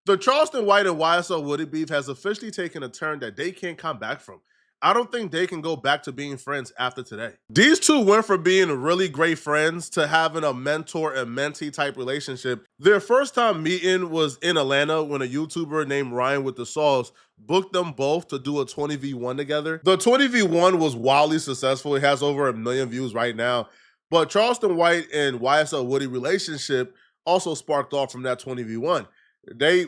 The Charleston White and YSL Woody beef has officially taken a turn that they can't come back from. I don't think they can go back to being friends after today. These two went from being really great friends to having a mentor and mentee type relationship. Their first time meeting was in Atlanta when a YouTuber named Ryan with the Sauce booked them both to do a 20v1 together. The 20v1 was wildly successful. It has over 1 million views right now. But Charleston White and YSL Woody relationship also sparked off from that 20v1. They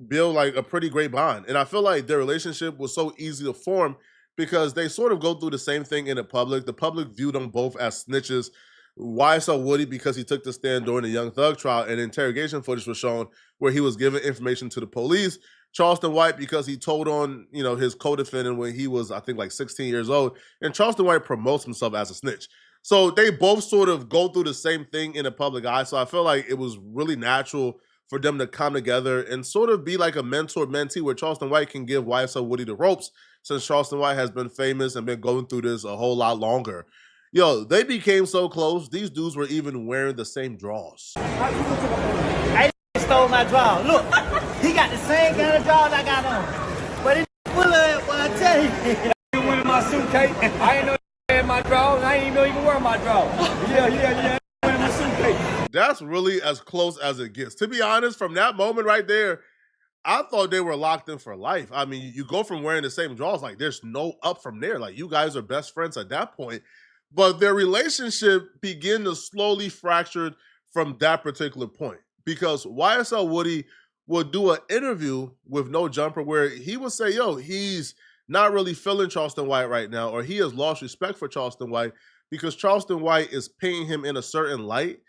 build like a pretty great bond. And I feel like their relationship was so easy to form because they sort of go through the same thing in the public. The public viewed them both as snitches. YSL Woody because he took the stand during the Young Thug trial and interrogation footage was shown where he was giving information to the police. Charleston White because he told on, his co-defendant when he was, I think, like 16 years old. And Charleston White promotes himself as a snitch. So they both sort of go through the same thing in the public eye. So I feel like it was really natural for them to come together and sort of be like a mentor-mentee where Charleston White can give YSL Woody the ropes since Charleston White has been famous and been going through this a whole lot longer. Yo, they became so close, these dudes were even wearing the same drawers. I stole my drawers. Look, he got the same kind of drawers I got on. But it's full of it, well, I tell you. You went in my suitcase. I ain't know you had my drawers. I ain't even know you can wear my drawers. Yeah. Went in my suitcase. That's really as close as it gets. To be honest, from that moment right there, I thought they were locked in for life. I mean, you go from wearing the same drawers, like there's no up from there. Like you guys are best friends at that point. But their relationship began to slowly fracture from that particular point because YSL Woody would do an interview with No Jumper where he would say, yo, he's not really feeling Charleston White right now, or he has lost respect for Charleston White because Charleston White is painting him in a certain light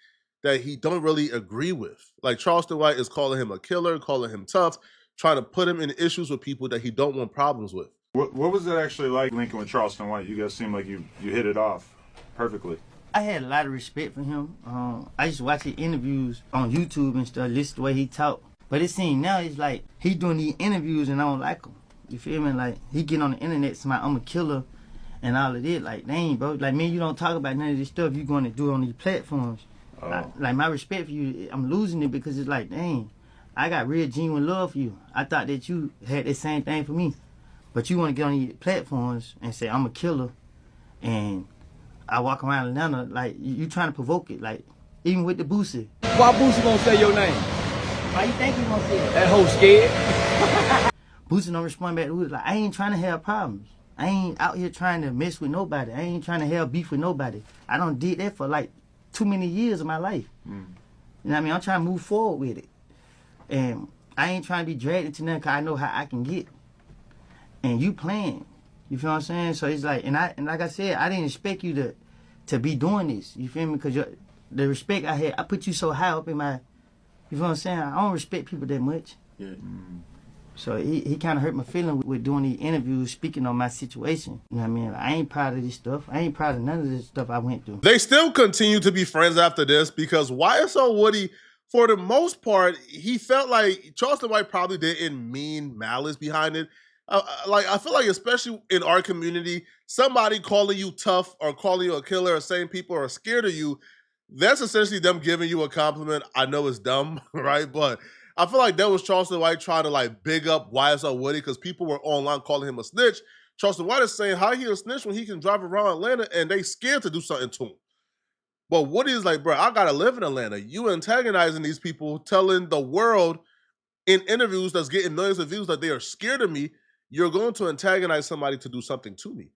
that he don't really agree with. Like Charleston White is calling him a killer, calling him tough, trying to put him in issues with people that he don't want problems with. What was it actually like linking with Charleston White? You guys seem like you hit it off perfectly. I had a lot of respect for him. I used to watch his interviews on YouTube and stuff, listen to the way he talk. But it seems now it's like he doing these interviews and I don't like him. You feel me? Like he getting on the internet saying I'm a killer and all of it. Like, dang, bro. Like, me, you don't talk about none of this stuff you going to do on these platforms. Like, my respect for you, I'm losing it because it's like, dang, I got real genuine love for you. I thought that you had the same thing for me. But you want to get on these platforms and say, I'm a killer, and I walk around Atlanta, like, you trying to provoke it. Like, even with the Boosie. Why Boosie gonna say your name? Why you think he gonna say it? That hoe scared. Boosie don't respond back to Boosie. Like, I ain't trying to have problems. I ain't out here trying to mess with nobody. I ain't trying to have beef with nobody. I done did that for, like, too many years of my life. You know what I mean? I'm trying to move forward with it. And I ain't trying to be dragged into nothing because I know how I can get. And you playing. You feel what I'm saying? So it's like, and like I said, I didn't expect you to be doing this. You feel me? Because the respect I had, I put you so high up in my, you feel what I'm saying? I don't respect people that much. Yeah. So he kind of hurt my feeling with doing these interviews, speaking on my situation. You know what I mean? Like, I ain't proud of this stuff. I ain't proud of none of this stuff I went through. They still continue to be friends after this because YSL Woody, for the most part, he felt like Charleston White probably didn't mean malice behind it. I feel like especially in our community, somebody calling you tough or calling you a killer or saying people are scared of you, that's essentially them giving you a compliment. I know it's dumb, right? But I feel like that was Charleston White trying to like big up YSL Woody because people were online calling him a snitch. Charleston White is saying, how he a snitch when he can drive around Atlanta and they scared to do something to him. But Woody is like, bro, I gotta live in Atlanta. You antagonizing these people, telling the world in interviews that's getting millions of views that they are scared of me. You're going to antagonize somebody to do something to me.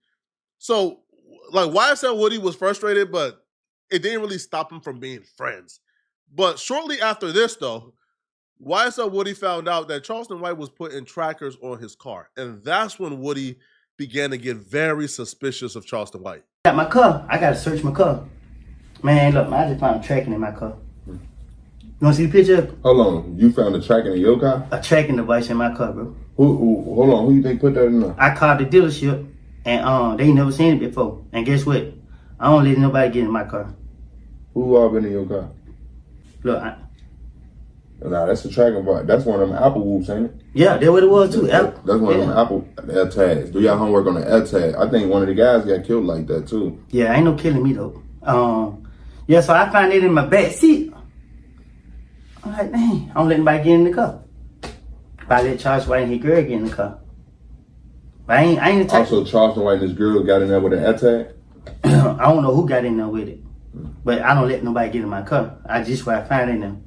So, like, YSL Woody was frustrated, but it didn't really stop him from being friends. But shortly after this, though, YSL Woody found out that Charleston White was putting trackers on his car. And that's when Woody began to get very suspicious of Charleston White. Got my car. I got to search my car. Man, look, I just found tracking in my car. You want to see the picture? Hold on. You found a tracking in your car? A tracking device in my car, bro. Hold on. Who you think put that in there? I called the dealership, and they ain't never seen it before. And guess what? I don't let nobody get in my car. Who all been in your car? Look, Nah, that's the tracking part. That's one of them Apple whoops, ain't it? Yeah, that's what it was too. That's one of them Apple air tags. Do y'all homework on the air tag? I think one of the guys got killed like that too. Yeah, ain't no killing me though. Yeah, so I find it in my back seat. I'm like, dang, I don't let anybody get in the car. But I let Charleston White and his girl get in the car. But I ain't the type. Also, Charleston White and his girl got in there with an attack. I don't know who got in there with it. But I don't let nobody get in my car. I just what I find in them.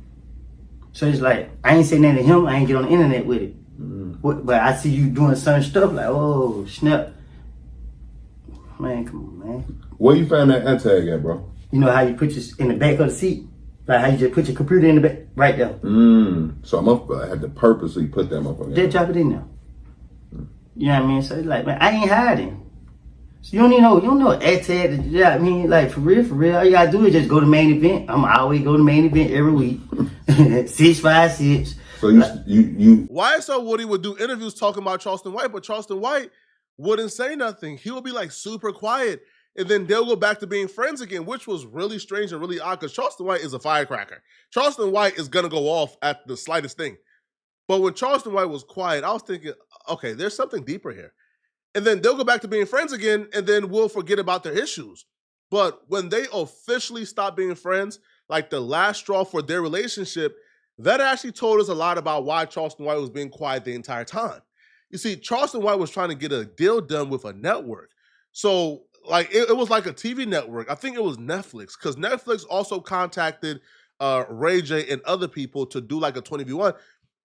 So it's like, I ain't say nothing to him. I ain't get on the internet with it. But I see you doing certain stuff like, oh, snap. Man, come on, man. Where you find that tag at, bro? You know how you put your in the back of the seat? Like how you just put your computer in the back, right there. So I had to purposely put that up on there. Just drop it in there. You know what I mean? So it's like, man, I ain't hiding. So you don't need no ad tag. You know what I mean? Like for real. All you gotta do is just go to main event. I'm always go to main event every week. 656. So you YSL Woody would do interviews talking about Charleston White, but Charleston White wouldn't say nothing. He would be like super quiet. And then they'll go back to being friends again, which was really strange and really odd because Charleston White is a firecracker. Charleston White is going to go off at the slightest thing. But when Charleston White was quiet, I was thinking, okay, there's something deeper here. And then they'll go back to being friends again, and then we'll forget about their issues. But when they officially stopped being friends, like the last straw for their relationship, that actually told us a lot about why Charleston White was being quiet the entire time. You see, Charleston White was trying to get a deal done with a network. So like it was like a TV network. I think it was Netflix, because Netflix also contacted Ray J and other people to do like a 20v1.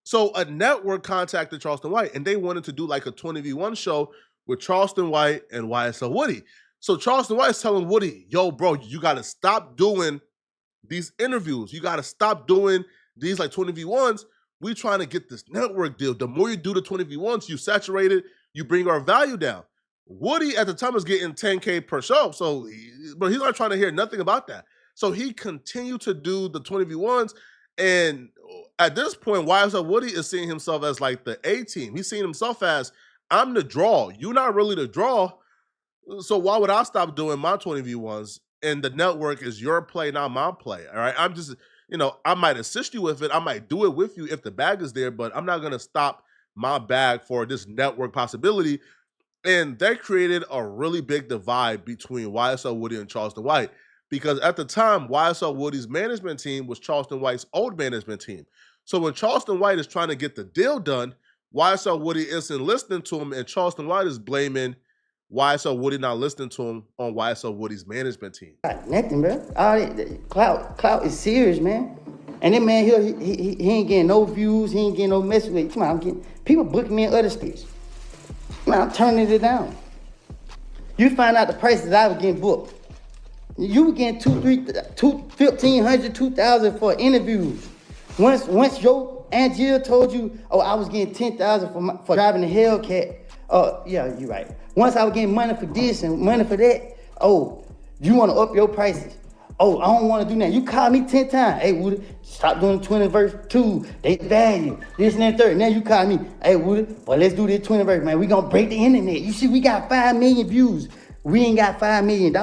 So a network contacted Charleston White and they wanted to do like a 20v1 show with Charleston White and YSL Woody. So Charleston White is telling Woody, yo, bro, you got to stop doing these interviews. You got to stop doing these like 20v1s. We trying to get this network deal. The more you do the 20v1s, you saturate it, you bring our value down. Woody at the time was getting 10K per show, but he's not trying to hear nothing about that. So he continued to do the 20v1s, and at this point, YSL Woody is seeing himself as like the A team. He's seeing himself as, I'm the draw. You're not really the draw, so why would I stop doing my 20v1s? And the network is your play, not my play, all right? I'm just, I might assist you with it. I might do it with you if the bag is there, but I'm not going to stop my bag for this network possibility. And that created a really big divide between YSL Woody and Charleston White, because at the time, YSL Woody's management team was Charleston White's old management team. So when Charleston White is trying to get the deal done, YSL Woody isn't listening to him, and Charleston White is blaming YSL Woody not listening to him on YSL Woody's management team. Nothing, bro. All that clout is serious, man. And that man here, he ain't getting no views. He ain't getting no message with. Come on, I'm getting people booking me in other states. Man, I'm turning it down. You find out the prices I was getting booked. You were getting $1,500, $2,000 for interviews. Once your Aunt Jill told you, oh, I was getting $10,000 for driving a Hellcat. Oh, yeah, you're right. Once I was getting money for this and money for that, oh, you want to up your prices. Oh, I don't want to do that. You call me 10 times. Hey, Woody, stop doing 20 verse 2. They value. This and that third. Now you call me. Hey, Woody, well, let's do this 20 verse, man. We gonna break the internet. You see, we got 5 million views. We ain't got $5 million.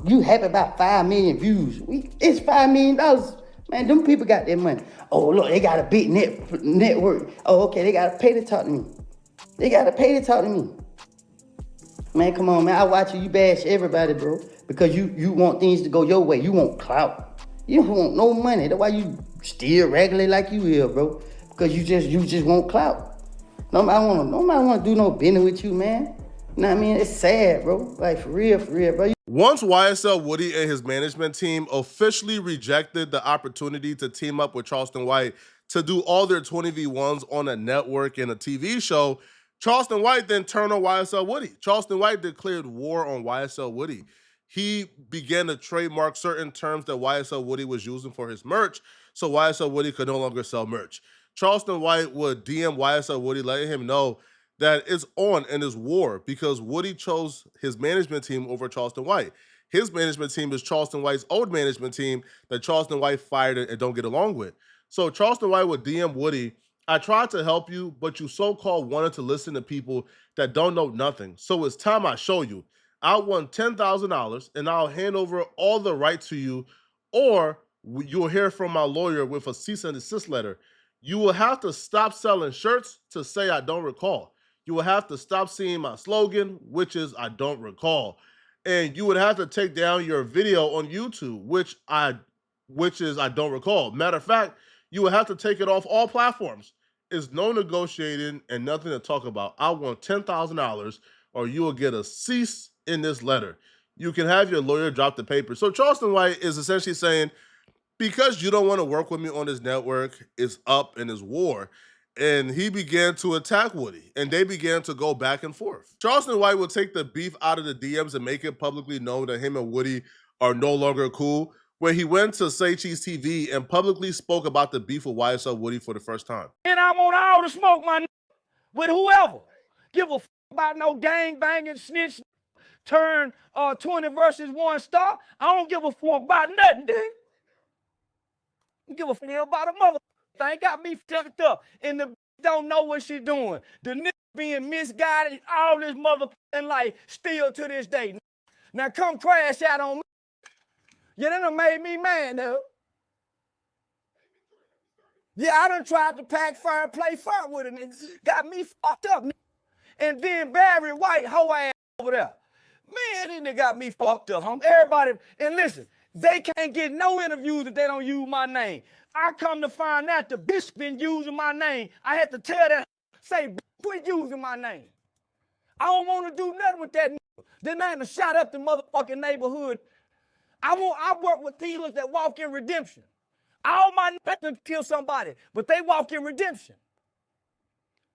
You happy about 5 million views. It's $5 million. Man, them people got their money. Oh, look, they got a big network. Oh, okay, they gotta pay to talk to me. They gotta pay to talk to me. Man, come on, man. I watch you bash everybody, bro. Because you want things to go your way. You want clout. You don't want no money. That's why you still regular like you will, bro. Because you just want clout. Nobody wanna do no business with you, man. You know what I mean? It's sad, bro. Like for real, bro. Once YSL Woody and his management team officially rejected the opportunity to team up with Charleston White to do all their 20v1s on a network and a TV show, Charleston White then turned on YSL Woody. Charleston White declared war on YSL Woody. He began to trademark certain terms that YSL Woody was using for his merch, so YSL Woody could no longer sell merch. Charleston White would DM YSL Woody, letting him know that it's on and it's war because Woody chose his management team over Charleston White. His management team is Charleston White's old management team that Charleston White fired and don't get along with. So Charleston White would DM Woody, I tried to help you, but you so-called wanted to listen to people that don't know nothing. So it's time I show you. I want $10,000 and I'll hand over all the rights to you, or you'll hear from my lawyer with a cease and desist letter. You will have to stop selling shirts to say I don't recall. You will have to stop seeing my slogan, which is I don't recall. And you would have to take down your video on YouTube, which is I don't recall. Matter of fact, you would have to take it off all platforms. It's no negotiating and nothing to talk about. I want $10,000 or you will get a cease in this letter. You can have your lawyer drop the paper. So Charleston White is essentially saying, because you don't want to work with me on this network, it's up and it's war. And he began to attack Woody, and they began to go back and forth. Charleston White will take the beef out of the DMs and make it publicly known that him and Woody are no longer cool, when he went to Say Cheese TV and publicly spoke about the beef with YSL Woody for the first time. And I want all the smoke, my with whoever. Give a about no gang banging snitch. Turn 20 versus 1 star. I don't give a fuck about nothing, dude. I give a fuck about a mother. Thing got me fucked up, and the don't know what she doing. The nigga being misguided all this motherfucking life still to this day. Now come crash out on me. Yeah, that done made me mad though. Yeah, I done tried to pack fire and play fire with it, and it got me fucked up. And then Barry White, hoe ass over there. Man, this nigga got me fucked up, homie. Everybody, and listen, they can't get no interviews if they don't use my name. I come to find out the bitch been using my name. I had to tell that, say, quit using my name. I don't want to do nothing with that nigga. Then I had to shot up the motherfucking neighborhood. I work with dealers that walk in redemption. All my niggas to kill somebody, but they walk in redemption.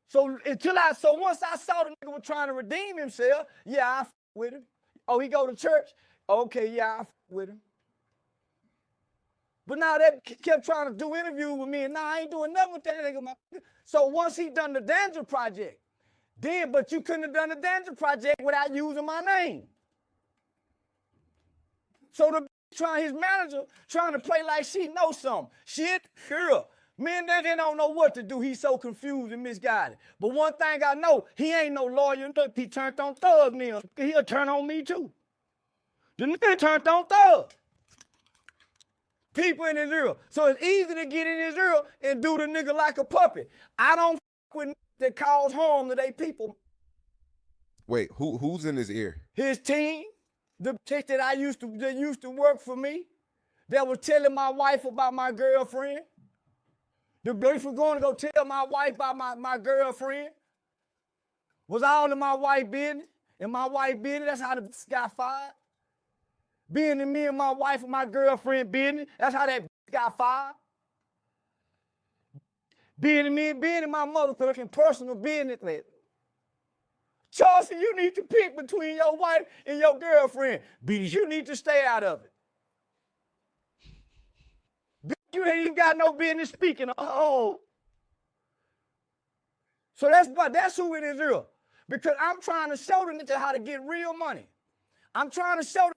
So once I saw the nigga was trying to redeem himself, yeah, I with him. Oh, he go to church? Okay, yeah, I with him. But now that kept trying to do interviews with me, and now I ain't doing nothing with that nigga. So once he done the Danger Project, then, but you couldn't have done the Danger Project without using my name. So his manager trying to play like she knows something. Shit, here. Man, they don't know what to do. He's so confused and misguided. But one thing I know, he ain't no lawyer. He turned on Thug now. He'll turn on me too. The nigga turned on Thug. People in his ear. So it's easy to get in his ear and do the nigga like a puppet. I don't with that cause harm to they people. Wait, who's in his ear? His team, the chick that used to work for me, that was telling my wife about my girlfriend. The bitch was going to go tell my wife about my girlfriend. Was all in my wife business. And my wife business, that's how the bitch got fired. Being in me and my wife and my girlfriend business, that's how that bitch got fired. Being in my motherfucking personal business. Charleston, you need to pick between your wife and your girlfriend. Bitch, you need to stay out of it. You ain't even got no business speaking. Oh. So that's who it is real. Because I'm trying to show them how to get real money. I'm trying to show them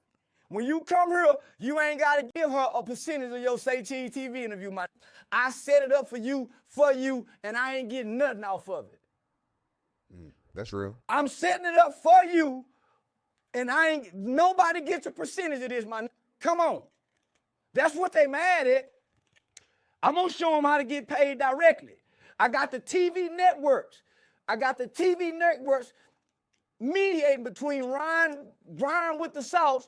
when you come here, you ain't got to give her a percentage of your Say Cheese TV interview money. I set it up for you, and I ain't getting nothing off of it. That's real. I'm setting it up for you, and nobody gets a percentage of this, man. Come on. That's what they mad at. I'm going to show them how to get paid directly. I got the TV networks. Mediating between Ryan with the sauce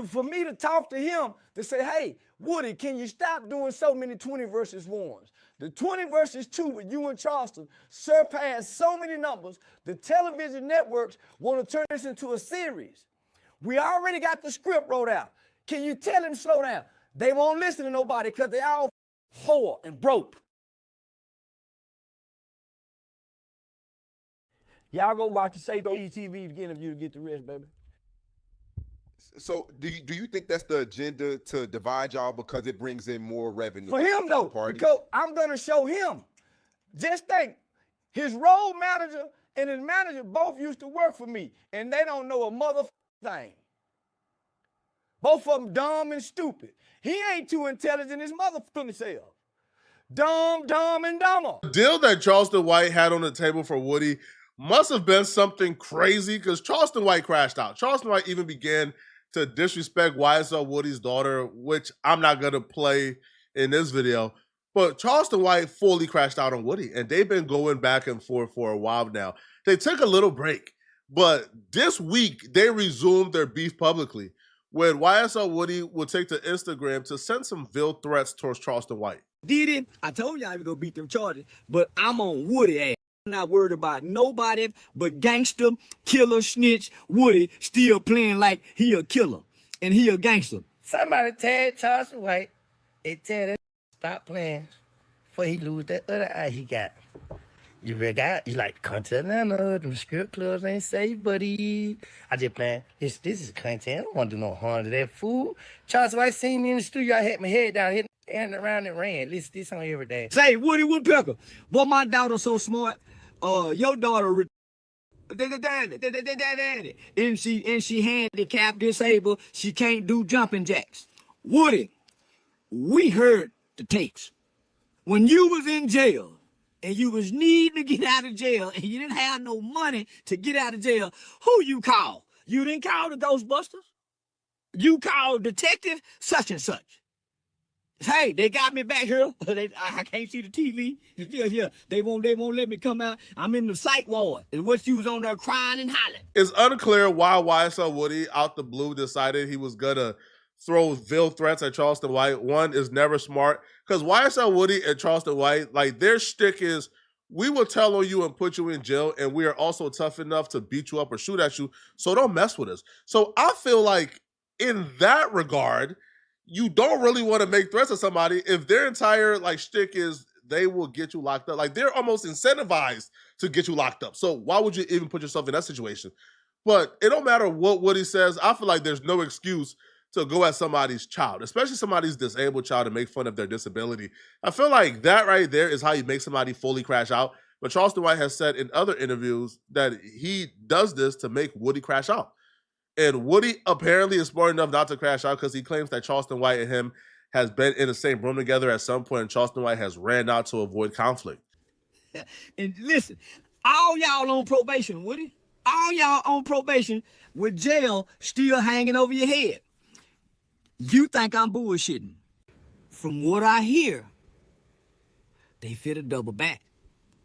for me to talk to him to say, hey, Woody, can you stop doing so many 20 versus 1s? The 20 versus 2 with you and Charleston surpassed so many numbers. The television networks want to turn this into a series. We already got the script wrote out. Can you tell him slow down? They won't listen to nobody because they all poor and broke. Y'all go watch the Say Cheese TV to get interview to get the rest, baby. So do you think that's the agenda to divide y'all because it brings in more revenue? For him though, because I'm gonna show him. Just think, his road manager and his manager both used to work for me, and they don't know a motherfucking thing. Both of them dumb and stupid. He ain't too intelligent his motherfucking self. Dumb, and dumber. The deal that Charleston White had on the table for Woody must have been something crazy because Charleston White crashed out. Charleston White even began to disrespect YSL Woody's daughter, which I'm not going to play in this video. But Charleston White fully crashed out on Woody, and they've been going back and forth for a while now. They took a little break, but this week they resumed their beef publicly when YSL Woody would take to Instagram to send some veiled threats towards Charleston White. Did it? I told y'all I was gonna beat them charges, but I'm on Woody ass. I'm not worried about nobody but gangster, killer, snitch, Woody still playing like he a killer and he a gangster. Somebody tell Charleston White, they tell that stop playing before he lose that other eye he got. You forgot, you like content, them script clubs ain't safe, buddy. I just playing. This is content. I don't want to do no harm to that fool. Charles White seen me in the studio. I had my head down, hitting and around and ran. Listen this on every day. Say, Woody Woodpecker, boy, my daughter so smart. Your daughter, and she handicapped, disabled. She can't do jumping jacks. Woody, we heard the tapes when you was in jail. And you was needing to get out of jail, and you didn't have no money to get out of jail, who you call? You didn't call the Ghostbusters. You called Detective such and such. Hey, they got me back here. I can't see the TV. It's still here. They won't let me come out. I'm in the psych ward. And what you was on there crying and hollering. It's unclear why YSL Woody out the blue decided he was gonna throw veiled threats at Charleston White. One is never smart, because YSL Woody and Charleston White, like, their shtick is, we will tell on you and put you in jail, and we are also tough enough to beat you up or shoot at you, so don't mess with us. So I feel like in that regard, you don't really want to make threats to somebody if their entire like shtick is they will get you locked up. Like, they're almost incentivized to get you locked up. So why would you even put yourself in that situation? But it don't matter what Woody says. I feel like there's no excuse to go at somebody's child, especially somebody's disabled child, and make fun of their disability. I feel like that right there is how you make somebody fully crash out. But Charleston White has said in other interviews that he does this to make Woody crash out. And Woody apparently is smart enough not to crash out, because he claims that Charleston White and him has been in the same room together at some point, and Charleston White has ran out to avoid conflict. And listen, all y'all on probation, Woody. All y'all on probation with jail still hanging over your head. You think I'm bullshitting. From what I hear, they fit a double back.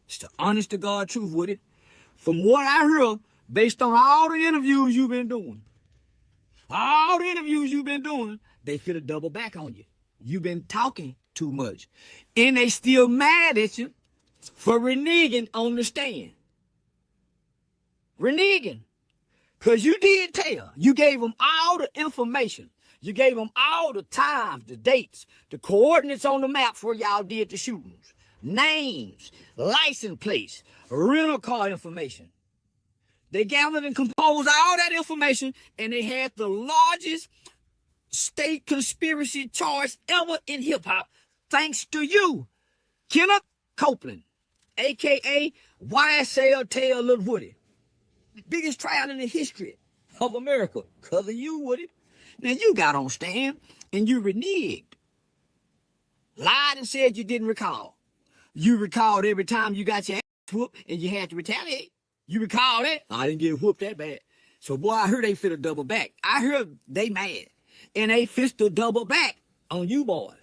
It's the honest to God truth, Woody. From what I heard, based on all the interviews you've been doing, they fit a double back on you. You've been talking too much. And they still mad at you for reneging on the stand. Reneging. Because you did tell. You gave them all the information. You gave them all the times, the dates, the coordinates on the map where y'all did the shootings. Names, license plates, rental car information. They gathered and composed all that information, and they had the largest state conspiracy charge ever in hip-hop, thanks to you, Kenneth Copeland, a.k.a. YSL Tell Lil Woody. Biggest trial in the history of America, because of you, Woody. Now, you got on stand, and you reneged. Lied and said you didn't recall. You recalled every time you got your ass whooped, and you had to retaliate. You recall that? I didn't get whooped that bad. So, boy, I heard they fit a double back. I heard they mad. And they fit a double back on you boys.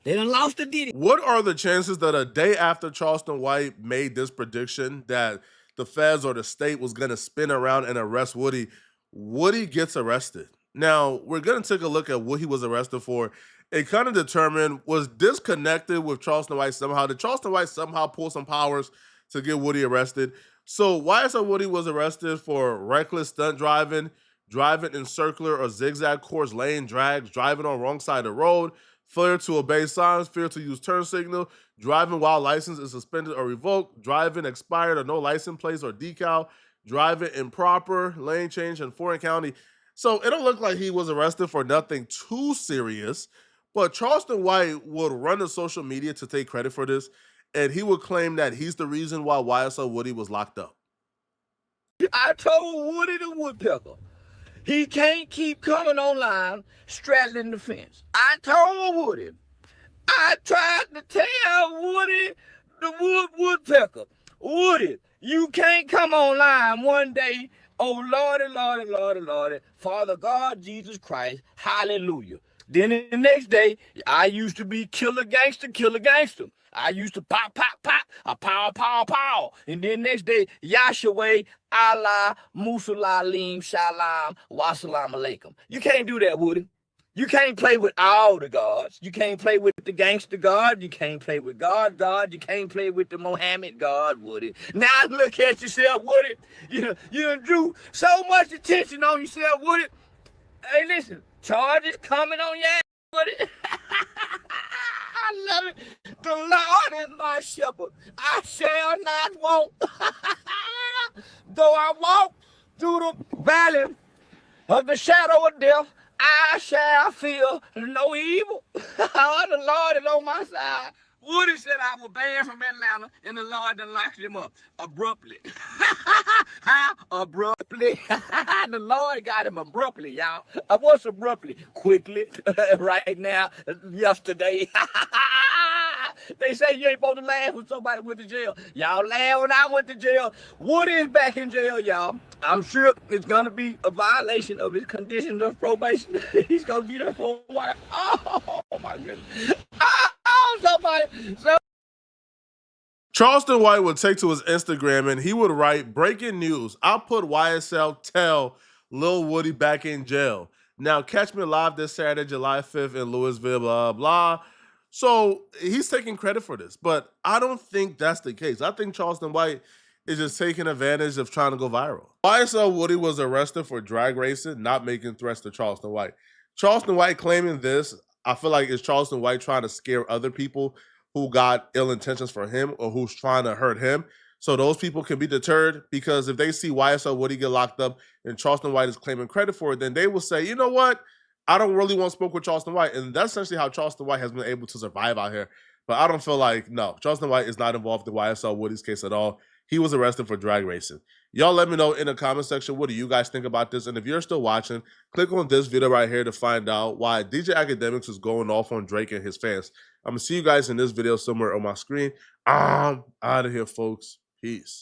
They done lost the ditty. What are the chances that a day after Charleston White made this prediction that the feds or the state was going to spin around and arrest Woody, Woody gets arrested? Now, we're going to take a look at what he was arrested for and kind of determine, was this connected with Charleston White somehow? Did Charleston White somehow pull some powers to get Woody arrested? So YSL Woody was arrested for reckless stunt driving, driving in circular or zigzag course lane drags, driving on wrong side of the road, failure to obey signs, failure to use turn signal, driving while license is suspended or revoked, driving expired or no license plates or decal, driving improper, lane change in foreign county. So it don't look like he was arrested for nothing too serious, but Charleston White would run to social media to take credit for this, and he would claim that he's the reason why YSL Woody was locked up. I told Woody the Woodpecker, he can't keep coming online straddling the fence. I told Woody, I tried to tell Woody the Woodpecker, Woody, you can't come online one day, oh Lordy, Lordy, Lordy, Lordy, Father God, Jesus Christ, hallelujah. Then the next day, I used to be killer gangster. I used to pop, a pow. And then next day, Yahshua, Allah, Musalalim, Shalom, Wassalam Alaikum. You can't do that, Woody. You can't play with all the gods. You can't play with the gangster God. You can't play with God. You can't play with the Mohammed God, Woody. Now look at yourself, Woody. You done drew so much attention on yourself, Woody. Hey, listen, charges coming on your ass, Woody. I love it. The Lord is my shepherd. I shall not want. Though I walk through the valley of the shadow of death, I shall fear no evil. The Lord is on my side. Woody said I was banned from Atlanta, and the Lord done locked him up abruptly. How abruptly? The Lord got him abruptly, y'all. What's abruptly? Quickly, right now, yesterday. They say you ain't supposed to laugh when somebody went to jail. Y'all laugh when I went to jail. Woody is back in jail, y'all. I'm sure it's gonna be a violation of his conditions of probation. He's gonna be there for a while. Oh my goodness. Oh, somebody. Charleston White would take to his Instagram and he would write, breaking news, I'll put YSL tell Lil Woody back in jail. Now catch me live this Saturday, July 5th in Louisville, blah, blah. So he's taking credit for this, but I don't think that's the case. I think Charleston White is just taking advantage of trying to go viral. YSL Woody was arrested for drag racing, not making threats to Charleston White. Charleston White claiming this, I feel like it's Charleston White trying to scare other people who got ill intentions for him or who's trying to hurt him. So those people can be deterred, because if they see YSL Woody get locked up and Charleston White is claiming credit for it, then they will say, you know what? I don't really want to smoke with Charleston White. And that's essentially how Charleston White has been able to survive out here. But I don't feel like, no, Charleston White is not involved in YSL Woody's case at all. He was arrested for drag racing. Y'all let me know in the comment section, what do you guys think about this? And if you're still watching, click on this video right here to find out why DJ Academics is going off on Drake and his fans. I'm going to see you guys in this video somewhere on my screen. I'm out of here, folks. Peace.